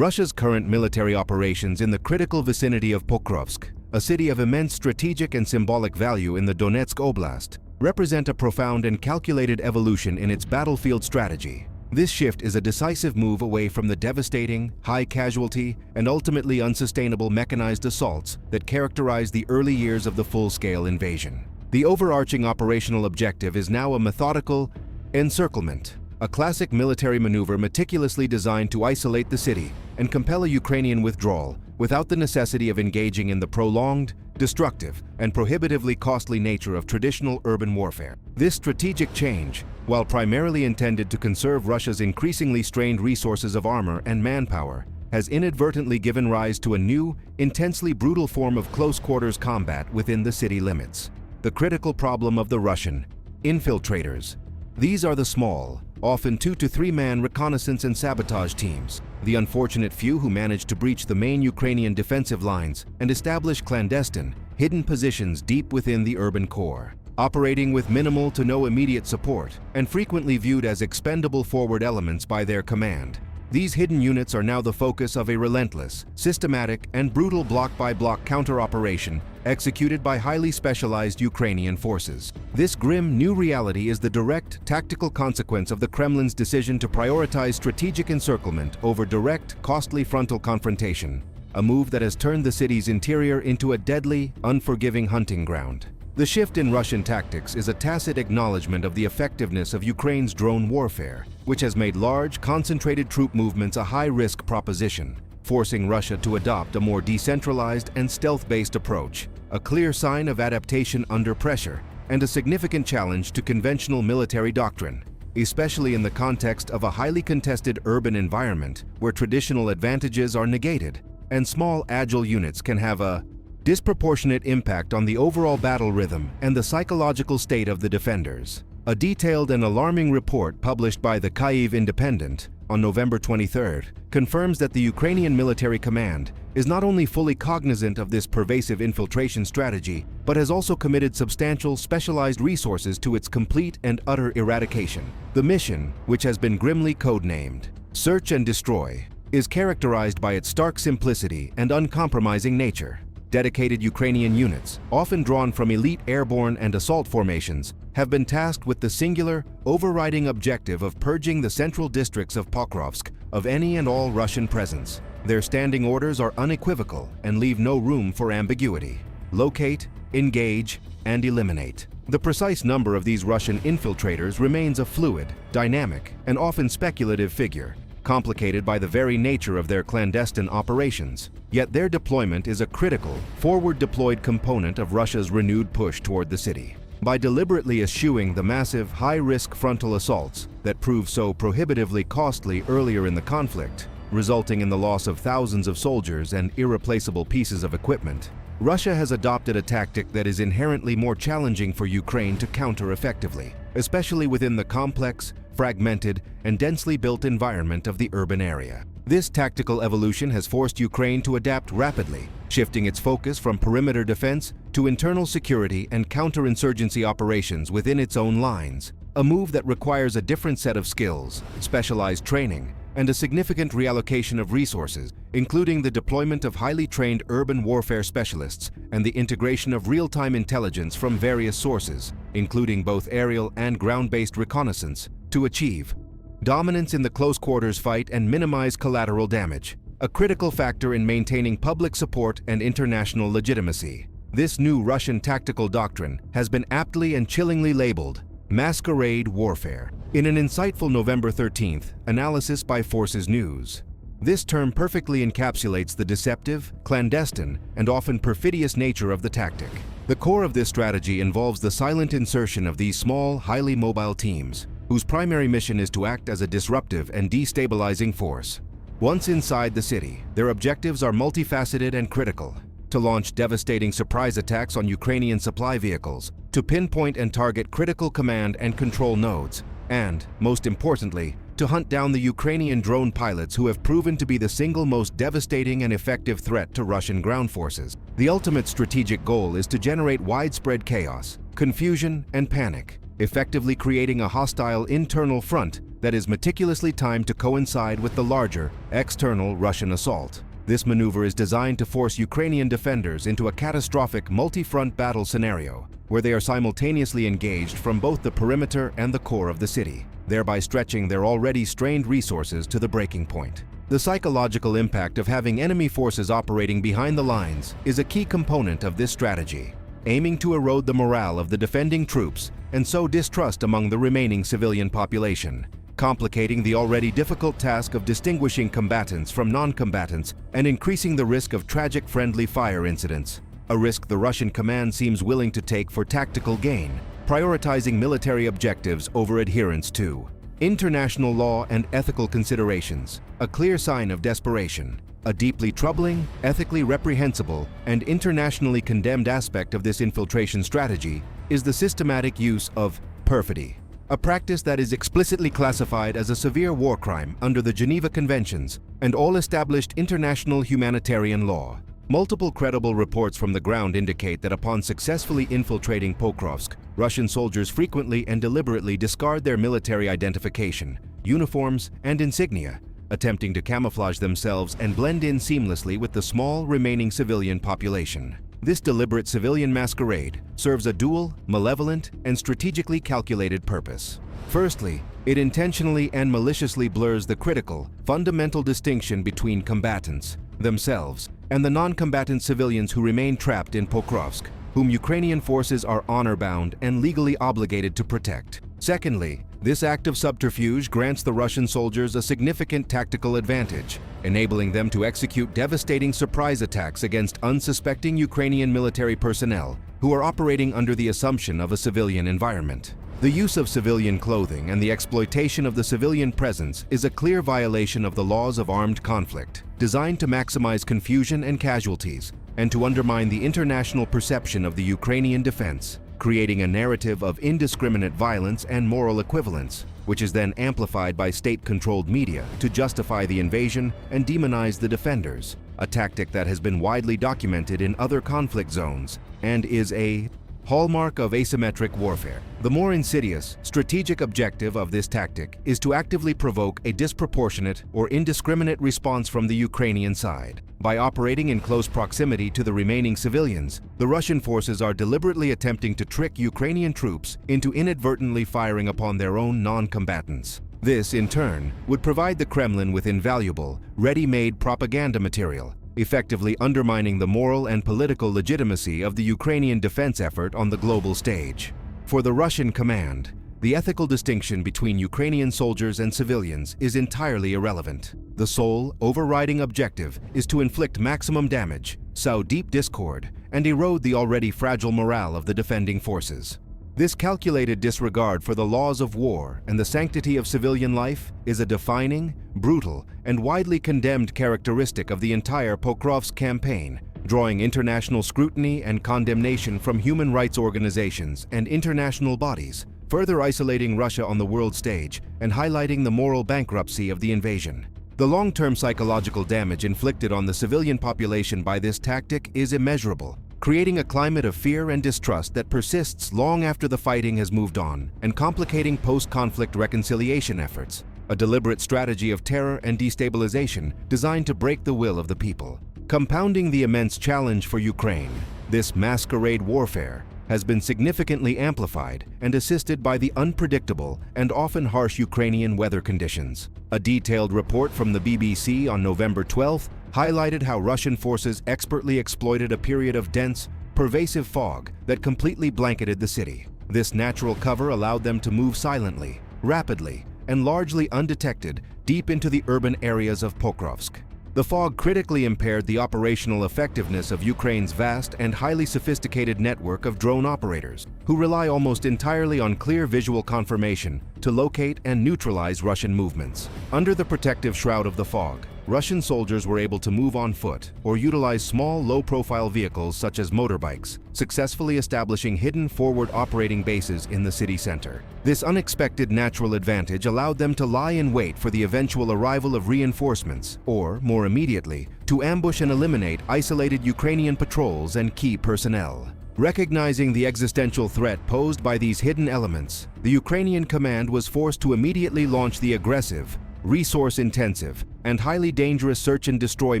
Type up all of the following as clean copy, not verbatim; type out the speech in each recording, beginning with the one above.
Russia's current military operations in the critical vicinity of Pokrovsk, a city of immense strategic and symbolic value in the Donetsk Oblast, represent a profound and calculated evolution in its battlefield strategy. This shift is a decisive move away from the devastating, high-casualty, and ultimately unsustainable mechanized assaults that characterized the early years of the full-scale invasion. The overarching operational objective is now a methodical encirclement, a classic military maneuver meticulously designed to isolate the city and compel a Ukrainian withdrawal without the necessity of engaging in the prolonged, destructive, and prohibitively costly nature of traditional urban warfare. This strategic change, while primarily intended to conserve Russia's increasingly strained resources of armor and manpower, has inadvertently given rise to a new, intensely brutal form of close-quarters combat within the city limits. The critical problem of the Russian infiltrators. These are the small, often 2 to 3 man reconnaissance and sabotage teams, the unfortunate few who manage to breach the main Ukrainian defensive lines and establish clandestine, hidden positions deep within the urban core. Operating with minimal to no immediate support and frequently viewed as expendable forward elements by their command, these hidden units are now the focus of a relentless, systematic, and brutal block-by-block counter-operation executed by highly specialized Ukrainian forces. This grim new reality is the direct, tactical consequence of the Kremlin's decision to prioritize strategic encirclement over direct, costly frontal confrontation, a move that has turned the city's interior into a deadly, unforgiving hunting ground. The shift in Russian tactics is a tacit acknowledgement of the effectiveness of Ukraine's drone warfare, which has made large, concentrated troop movements a high-risk proposition, forcing Russia to adopt a more decentralized and stealth-based approach, a clear sign of adaptation under pressure, and a significant challenge to conventional military doctrine, especially in the context of a highly contested urban environment where traditional advantages are negated, and small, agile units can have a disproportionate impact on the overall battle rhythm and the psychological state of the defenders. A detailed and alarming report published by the Kyiv Independent on November 23 confirms that the Ukrainian military command is not only fully cognizant of this pervasive infiltration strategy, but has also committed substantial specialized resources to its complete and utter eradication. The mission, which has been grimly codenamed Search and Destroy, is characterized by its stark simplicity and uncompromising nature. Dedicated Ukrainian units, often drawn from elite airborne and assault formations, have been tasked with the singular, overriding objective of purging the central districts of Pokrovsk of any and all Russian presence. Their standing orders are unequivocal and leave no room for ambiguity. Locate, engage, and eliminate. The precise number of these Russian infiltrators remains a fluid, dynamic, and often speculative figure, complicated by the very nature of their clandestine operations. Yet their deployment is a critical, forward-deployed component of Russia's renewed push toward the city. By deliberately eschewing the massive, high-risk frontal assaults that proved so prohibitively costly earlier in the conflict, resulting in the loss of thousands of soldiers and irreplaceable pieces of equipment, Russia has adopted a tactic that is inherently more challenging for Ukraine to counter effectively, especially within the complex, fragmented, and densely built environment of the urban area. This tactical evolution has forced Ukraine to adapt rapidly, shifting its focus from perimeter defense to internal security and counterinsurgency operations within its own lines, a move that requires a different set of skills, specialized training, and a significant reallocation of resources, including the deployment of highly trained urban warfare specialists and the integration of real-time intelligence from various sources, including both aerial and ground-based reconnaissance, to achieve dominance in the close-quarters fight and minimize collateral damage, a critical factor in maintaining public support and international legitimacy. This new Russian tactical doctrine has been aptly and chillingly labeled masquerade warfare in an insightful November 13th analysis by Forces News. This term perfectly encapsulates the deceptive, clandestine, and often perfidious nature of the tactic. The core of this strategy involves the silent insertion of these small, highly mobile teams, whose primary mission is to act as a disruptive and destabilizing force. Once inside the city, their objectives are multifaceted and critical: to launch devastating surprise attacks on Ukrainian supply vehicles, to pinpoint and target critical command and control nodes, and, most importantly, to hunt down the Ukrainian drone pilots who have proven to be the single most devastating and effective threat to Russian ground forces. The ultimate strategic goal is to generate widespread chaos, confusion, and panic, effectively creating a hostile internal front that is meticulously timed to coincide with the larger, external Russian assault. This maneuver is designed to force Ukrainian defenders into a catastrophic multi-front battle scenario, where they are simultaneously engaged from both the perimeter and the core of the city, thereby stretching their already strained resources to the breaking point. The psychological impact of having enemy forces operating behind the lines is a key component of this strategy, aiming to erode the morale of the defending troops and sow distrust among the remaining civilian population, complicating the already difficult task of distinguishing combatants from non-combatants and increasing the risk of tragic friendly fire incidents, a risk the Russian command seems willing to take for tactical gain, prioritizing military objectives over adherence to international law and ethical considerations, a clear sign of desperation. A deeply troubling, ethically reprehensible, and internationally condemned aspect of this infiltration strategy is the systematic use of perfidy, a practice that is explicitly classified as a severe war crime under the Geneva Conventions and all established international humanitarian law. Multiple credible reports from the ground indicate that upon successfully infiltrating Pokrovsk, Russian soldiers frequently and deliberately discard their military identification, uniforms, and insignia, attempting to camouflage themselves and blend in seamlessly with the small remaining civilian population. This deliberate civilian masquerade serves a dual, malevolent, and strategically calculated purpose. Firstly, it intentionally and maliciously blurs the critical, fundamental distinction between combatants themselves and the non-combatant civilians who remain trapped in Pokrovsk, whom Ukrainian forces are honor-bound and legally obligated to protect. Secondly, this act of subterfuge grants the Russian soldiers a significant tactical advantage, enabling them to execute devastating surprise attacks against unsuspecting Ukrainian military personnel who are operating under the assumption of a civilian environment. The use of civilian clothing and the exploitation of the civilian presence is a clear violation of the laws of armed conflict, designed to maximize confusion and casualties, and to undermine the international perception of the Ukrainian defense, creating a narrative of indiscriminate violence and moral equivalence, which is then amplified by state-controlled media to justify the invasion and demonize the defenders, a tactic that has been widely documented in other conflict zones and is a hallmark of asymmetric warfare. The more insidious, strategic objective of this tactic is to actively provoke a disproportionate or indiscriminate response from the Ukrainian side. By operating in close proximity to the remaining civilians, the Russian forces are deliberately attempting to trick Ukrainian troops into inadvertently firing upon their own non-combatants. This, in turn, would provide the Kremlin with invaluable, ready-made propaganda material, effectively undermining the moral and political legitimacy of the Ukrainian defense effort on the global stage. For the Russian command, the ethical distinction between Ukrainian soldiers and civilians is entirely irrelevant. The sole, overriding objective is to inflict maximum damage, sow deep discord, and erode the already fragile morale of the defending forces. This calculated disregard for the laws of war and the sanctity of civilian life is a defining, brutal, and widely condemned characteristic of the entire Pokrovsk campaign, drawing international scrutiny and condemnation from human rights organizations and international bodies, further isolating Russia on the world stage and highlighting the moral bankruptcy of the invasion. The long-term psychological damage inflicted on the civilian population by this tactic is immeasurable, creating a climate of fear and distrust that persists long after the fighting has moved on and complicating post-conflict reconciliation efforts, a deliberate strategy of terror and destabilization designed to break the will of the people. Compounding the immense challenge for Ukraine, this masquerade warfare has been significantly amplified and assisted by the unpredictable and often harsh Ukrainian weather conditions. A detailed report from the BBC on November 12th highlighted how Russian forces expertly exploited a period of dense, pervasive fog that completely blanketed the city. This natural cover allowed them to move silently, rapidly, and largely undetected deep into the urban areas of Pokrovsk. The fog critically impaired the operational effectiveness of Ukraine's vast and highly sophisticated network of drone operators, who rely almost entirely on clear visual confirmation to locate and neutralize Russian movements. Under the protective shroud of the fog, Russian soldiers were able to move on foot or utilize small, low-profile vehicles such as motorbikes, successfully establishing hidden forward operating bases in the city center. This unexpected natural advantage allowed them to lie in wait for the eventual arrival of reinforcements, or, more immediately, to ambush and eliminate isolated Ukrainian patrols and key personnel. Recognizing the existential threat posed by these hidden elements, the Ukrainian command was forced to immediately launch the aggressive, resource-intensive, and highly dangerous search and destroy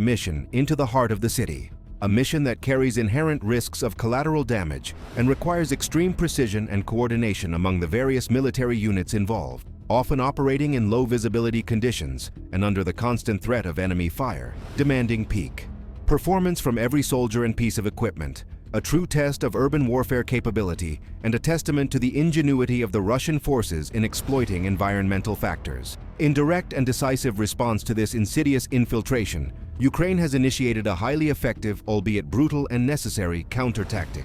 mission into the heart of the city. A mission that carries inherent risks of collateral damage and requires extreme precision and coordination among the various military units involved, often operating in low-visibility conditions and under the constant threat of enemy fire, demanding peak performance from every soldier and piece of equipment, a true test of urban warfare capability and a testament to the ingenuity of the Russian forces in exploiting environmental factors. In direct and decisive response to this insidious infiltration, Ukraine has initiated a highly effective, albeit brutal and necessary, counter-tactic.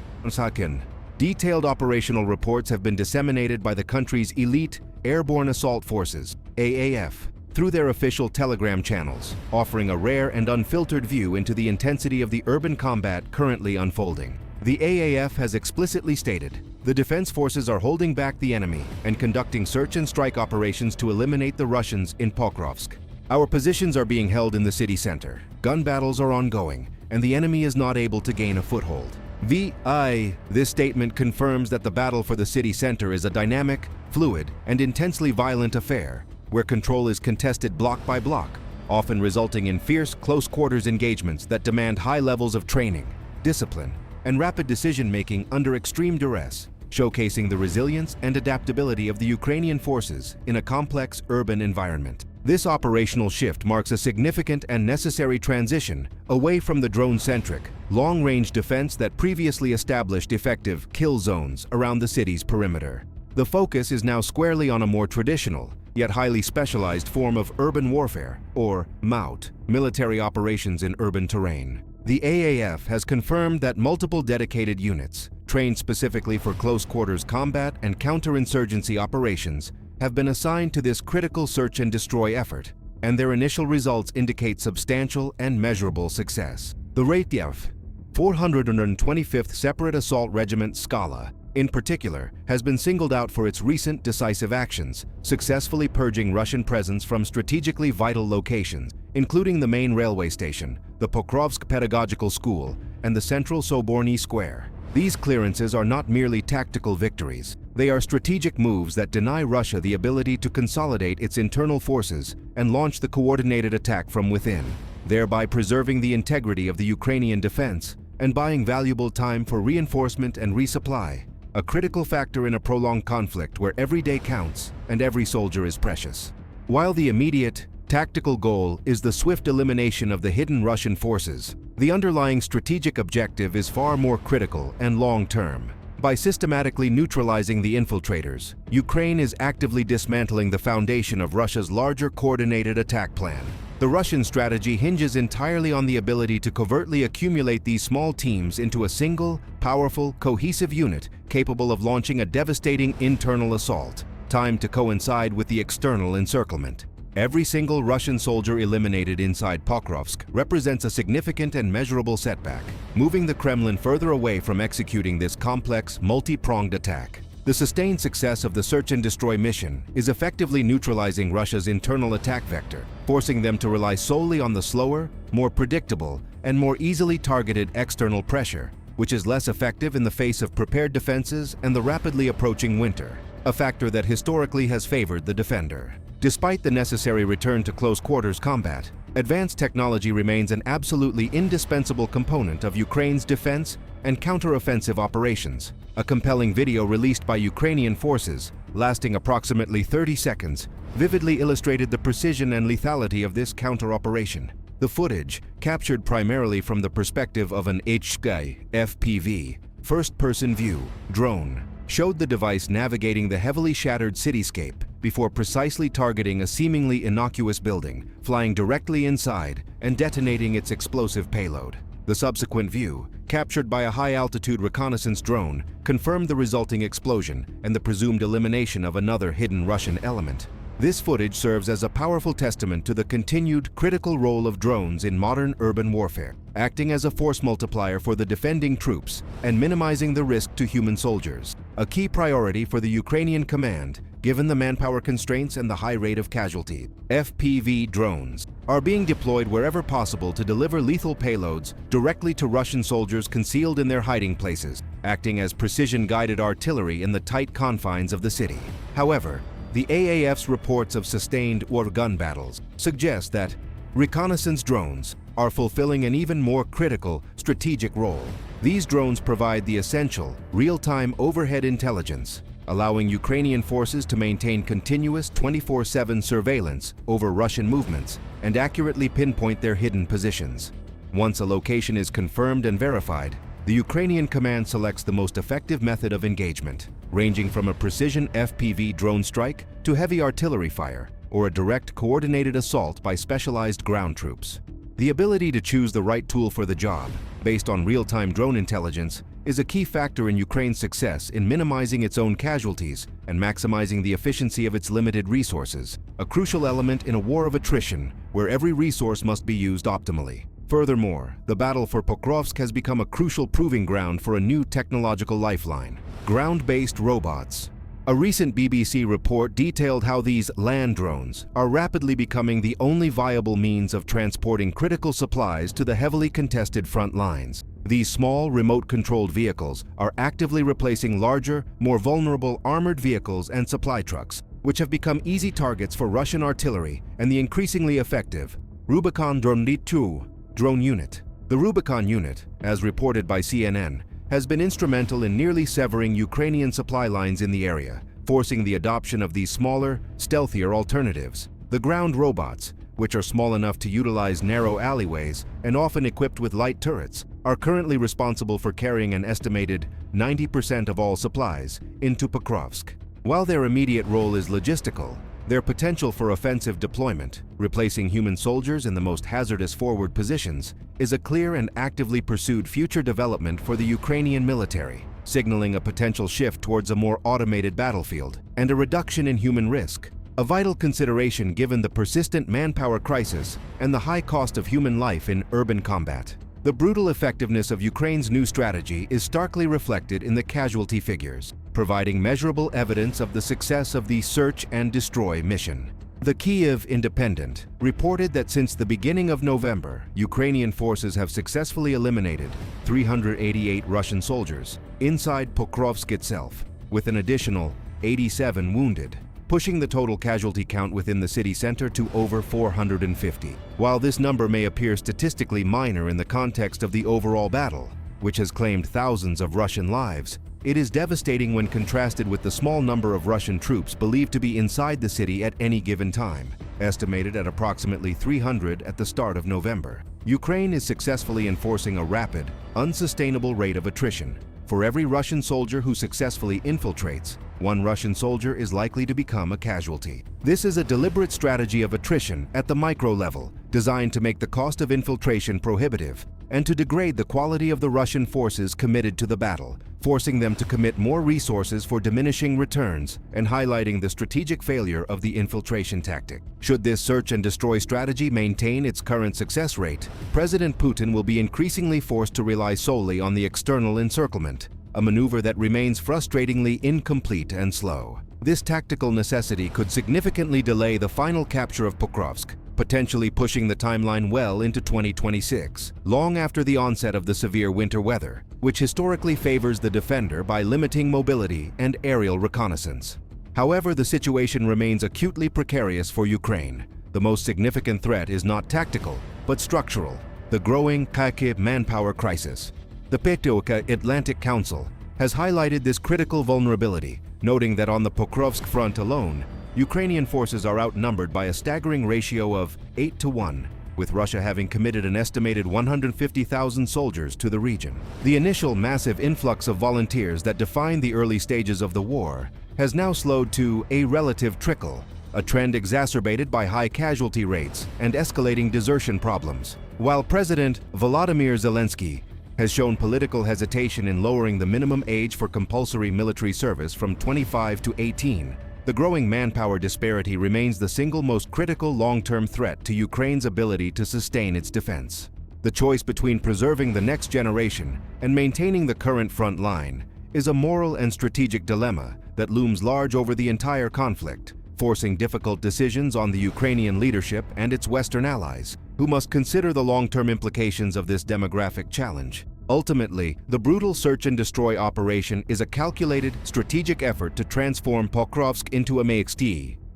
Detailed operational reports have been disseminated by the country's elite Airborne Assault Forces, AAF, through their official Telegram channels, offering a rare and unfiltered view into the intensity of the urban combat currently unfolding. The AAF has explicitly stated, the defense forces are holding back the enemy and conducting search and strike operations to eliminate the Russians in Pokrovsk. Our positions are being held in the city center, gun battles are ongoing, and the enemy is not able to gain a foothold. This statement confirms that the battle for the city center is a dynamic, fluid, and intensely violent affair, where control is contested block by block, often resulting in fierce, close-quarters engagements that demand high levels of training, discipline, and rapid decision-making under extreme duress, showcasing the resilience and adaptability of the Ukrainian forces in a complex urban environment. This operational shift marks a significant and necessary transition away from the drone-centric, long-range defense that previously established effective kill zones around the city's perimeter. The focus is now squarely on a more traditional, yet highly specialized form of urban warfare, or MOUT, military operations in urban terrain. The AAF has confirmed that multiple dedicated units, trained specifically for close-quarters combat and counterinsurgency operations, have been assigned to this critical search and destroy effort, and their initial results indicate substantial and measurable success. The RATF, 425th Separate Assault Regiment Scala, in particular, has been singled out for its recent decisive actions, successfully purging Russian presence from strategically vital locations, including the main railway station, the Pokrovsk Pedagogical School, and the central Soborny Square. These clearances are not merely tactical victories. They are strategic moves that deny Russia the ability to consolidate its internal forces and launch the coordinated attack from within, thereby preserving the integrity of the Ukrainian defense and buying valuable time for reinforcement and resupply, a critical factor in a prolonged conflict where every day counts and every soldier is precious. While the immediate, tactical goal is the swift elimination of the hidden Russian forces, the underlying strategic objective is far more critical and long-term. By systematically neutralizing the infiltrators, Ukraine is actively dismantling the foundation of Russia's larger coordinated attack plan. The Russian strategy hinges entirely on the ability to covertly accumulate these small teams into a single, powerful, cohesive unit capable of launching a devastating internal assault, timed to coincide with the external encirclement. Every single Russian soldier eliminated inside Pokrovsk represents a significant and measurable setback, moving the Kremlin further away from executing this complex, multi-pronged attack. The sustained success of the search and destroy mission is effectively neutralizing Russia's internal attack vector, forcing them to rely solely on the slower, more predictable, and more easily targeted external pressure, which is less effective in the face of prepared defenses and the rapidly approaching winter, a factor that historically has favored the defender. Despite the necessary return to close-quarters combat, advanced technology remains an absolutely indispensable component of Ukraine's defense and counter-offensive operations. A compelling video released by Ukrainian forces, lasting approximately 30 seconds, vividly illustrated the precision and lethality of this counter-operation. The footage, captured primarily from the perspective of an HSky FPV, first-person view, drone, showed the device navigating the heavily shattered cityscape before precisely targeting a seemingly innocuous building, flying directly inside and detonating its explosive payload. The subsequent view, captured by a high-altitude reconnaissance drone, confirmed the resulting explosion and the presumed elimination of another hidden Russian element. This footage serves as a powerful testament to the continued critical role of drones in modern urban warfare, acting as a force multiplier for the defending troops and minimizing the risk to human soldiers. A key priority for the Ukrainian command, given the manpower constraints and the high rate of casualty. FPV drones are being deployed wherever possible to deliver lethal payloads directly to Russian soldiers concealed in their hiding places, acting as precision-guided artillery in the tight confines of the city. However, the AAF's reports of sustained gun battles suggest that reconnaissance drones are fulfilling an even more critical strategic role. These drones provide the essential, real-time overhead intelligence, allowing Ukrainian forces to maintain continuous 24/7 surveillance over Russian movements and accurately pinpoint their hidden positions. Once a location is confirmed and verified, the Ukrainian command selects the most effective method of engagement, ranging from a precision FPV drone strike to heavy artillery fire or a direct coordinated assault by specialized ground troops. The ability to choose the right tool for the job, based on real-time drone intelligence, is a key factor in Ukraine's success in minimizing its own casualties and maximizing the efficiency of its limited resources, a crucial element in a war of attrition where every resource must be used optimally. Furthermore, the battle for Pokrovsk has become a crucial proving ground for a new technological lifeline: ground-based robots. A recent BBC report detailed how these land drones are rapidly becoming the only viable means of transporting critical supplies to the heavily contested front lines. These small, remote-controlled vehicles are actively replacing larger, more vulnerable armored vehicles and supply trucks, which have become easy targets for Russian artillery and the increasingly effective Rubicon drone unit. The Rubicon unit, as reported by CNN, has been instrumental in nearly severing Ukrainian supply lines in the area, forcing the adoption of these smaller, stealthier alternatives. The ground robots, which are small enough to utilize narrow alleyways and often equipped with light turrets, are currently responsible for carrying an estimated 90% of all supplies into Pokrovsk. While their immediate role is logistical, their potential for offensive deployment, replacing human soldiers in the most hazardous forward positions, is a clear and actively pursued future development for the Ukrainian military, signaling a potential shift towards a more automated battlefield and a reduction in human risk, a vital consideration given the persistent manpower crisis and the high cost of human life in urban combat. The brutal effectiveness of Ukraine's new strategy is starkly reflected in the casualty figures, providing measurable evidence of the success of the search and destroy mission. The Kyiv Independent reported that since the beginning of November, Ukrainian forces have successfully eliminated 388 Russian soldiers inside Pokrovsk itself, with an additional 87 wounded, pushing the total casualty count within the city center to over 450. While this number may appear statistically minor in the context of the overall battle, which has claimed thousands of Russian lives, it is devastating when contrasted with the small number of Russian troops believed to be inside the city at any given time, estimated at approximately 300 at the start of November. Ukraine is successfully enforcing a rapid, unsustainable rate of attrition. For every Russian soldier who successfully infiltrates, one Russian soldier is likely to become a casualty. This is a deliberate strategy of attrition at the micro level, designed to make the cost of infiltration prohibitive and to degrade the quality of the Russian forces committed to the battle, forcing them to commit more resources for diminishing returns and highlighting the strategic failure of the infiltration tactic. Should this search and destroy strategy maintain its current success rate, President Putin will be increasingly forced to rely solely on the external encirclement, a maneuver that remains frustratingly incomplete and slow. This tactical necessity could significantly delay the final capture of Pokrovsk, potentially pushing the timeline well into 2026, long after the onset of the severe winter weather, which historically favors the defender by limiting mobility and aerial reconnaissance. However, the situation remains acutely precarious for Ukraine. The most significant threat is not tactical, but structural: the growing Kharkiv manpower crisis. The Pokrovsk Atlantic Council has highlighted this critical vulnerability, noting that on the Pokrovsk front alone, Ukrainian forces are outnumbered by a staggering ratio of 8-1, with Russia having committed an estimated 150,000 soldiers to the region. The initial massive influx of volunteers that defined the early stages of the war has now slowed to a relative trickle, a trend exacerbated by high casualty rates and escalating desertion problems. While President Volodymyr Zelensky has shown political hesitation in lowering the minimum age for compulsory military service from 25 to 18, the growing manpower disparity remains the single most critical long-term threat to Ukraine's ability to sustain its defense. The choice between preserving the next generation and maintaining the current front line is a moral and strategic dilemma that looms large over the entire conflict, forcing difficult decisions on the Ukrainian leadership and its Western allies, who must consider the long-term implications of this demographic challenge. Ultimately, the brutal search and destroy operation is a calculated, strategic effort to transform Pokrovsk into a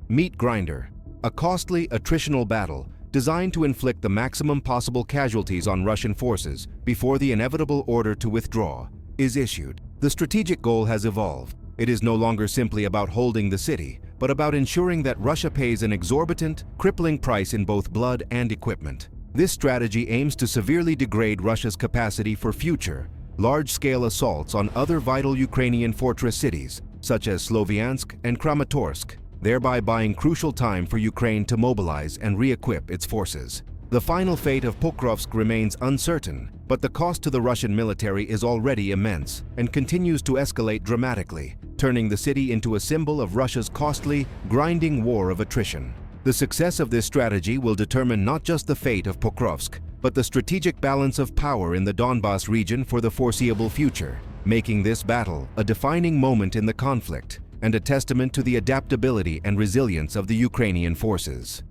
meat grinder, a costly, attritional battle designed to inflict the maximum possible casualties on Russian forces before the inevitable order to withdraw is issued. The strategic goal has evolved. It is no longer simply about holding the city, but about ensuring that Russia pays an exorbitant, crippling price in both blood and equipment. This strategy aims to severely degrade Russia's capacity for future, large-scale assaults on other vital Ukrainian fortress cities, such as Sloviansk and Kramatorsk, thereby buying crucial time for Ukraine to mobilize and re-equip its forces. The final fate of Pokrovsk remains uncertain, but the cost to the Russian military is already immense and continues to escalate dramatically, turning the city into a symbol of Russia's costly, grinding war of attrition. The success of this strategy will determine not just the fate of Pokrovsk, but the strategic balance of power in the Donbas region for the foreseeable future, making this battle a defining moment in the conflict and a testament to the adaptability and resilience of the Ukrainian forces.